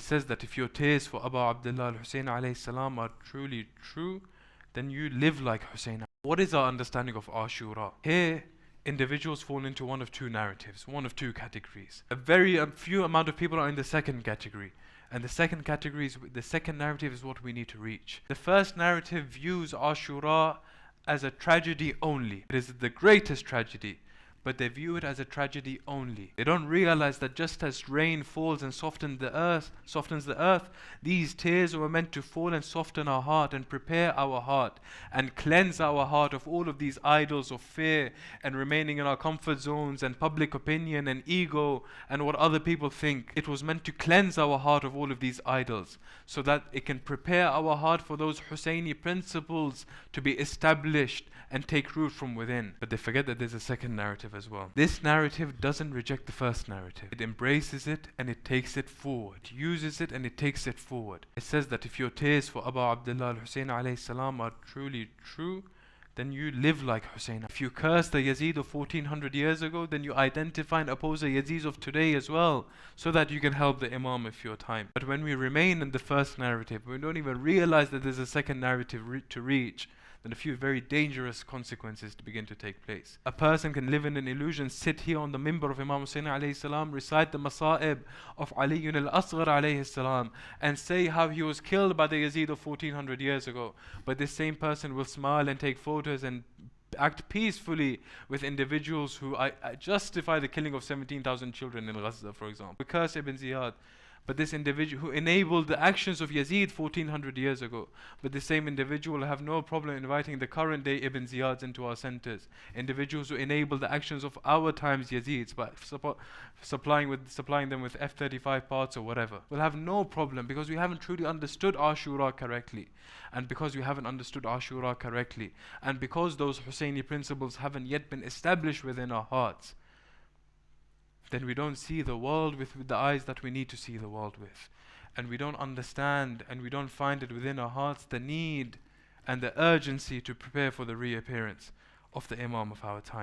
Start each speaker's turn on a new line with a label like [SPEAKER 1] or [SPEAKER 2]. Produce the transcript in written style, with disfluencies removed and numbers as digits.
[SPEAKER 1] says that if your tears for Abu Abdullah al-Husayn alayhi salam are truly true, then you live like Husayn. What is our understanding of Ashura? Here, individuals fall into one of two narratives, one of two categories. A few amount of people are in the second category. And the second category is, the second narrative is what we need to reach. The first narrative views Ashura as a tragedy only. It is the greatest tragedy, but they view it as a tragedy only. They don't realize that just as rain falls and softens the earth, these tears were meant to fall and soften our heart and prepare our heart and cleanse our heart of all of these idols of fear and remaining in our comfort zones and public opinion and ego and what other people think. It was meant to cleanse our heart of all of these idols so that it can prepare our heart for those Husseini principles to be established and take root from within. But they forget that there's a second narrative as well. This narrative doesn't reject the first narrative. It embraces it and it takes it forward. It uses it and it takes it forward. It says that if your tears for Abu Abdullah al-Husayn alayhi salam are truly true, then you live like Husayn. If you curse the Yazid of 1400 years ago, then you identify and oppose the Yazid of today as well, so that you can help the Imam of your time. But when we remain in the first narrative, we don't even realize that there's a second narrative to reach, then a few very dangerous consequences to begin to take place. A person can live in an illusion, sit here on the minbar of Imam Hussein alayhi salam, recite the masa'ib of Ali al-Asghar alayhi salam, and say how he was killed by the Yazid of 1400 years ago. But this same person will smile and take photos and act peacefully with individuals who justify the killing of 17,000 children in Gaza, for example. We curse Ibn Ziyad. But this individual who enabled the actions of Yazid 1400 years ago, but the same individual will have no problem inviting the current day Ibn Ziyads into our centers. Individuals who enable the actions of our times Yazids by supplying them with F-35 parts or whatever. We'll have no problem because we haven't truly understood Ashura correctly. And because we haven't understood Ashura correctly, and because those Husseini principles haven't yet been established within our hearts, then we don't see the world with the eyes that we need to see the world with. And we don't understand and we don't find it within our hearts the need and the urgency to prepare for the reappearance of the Imam of our time.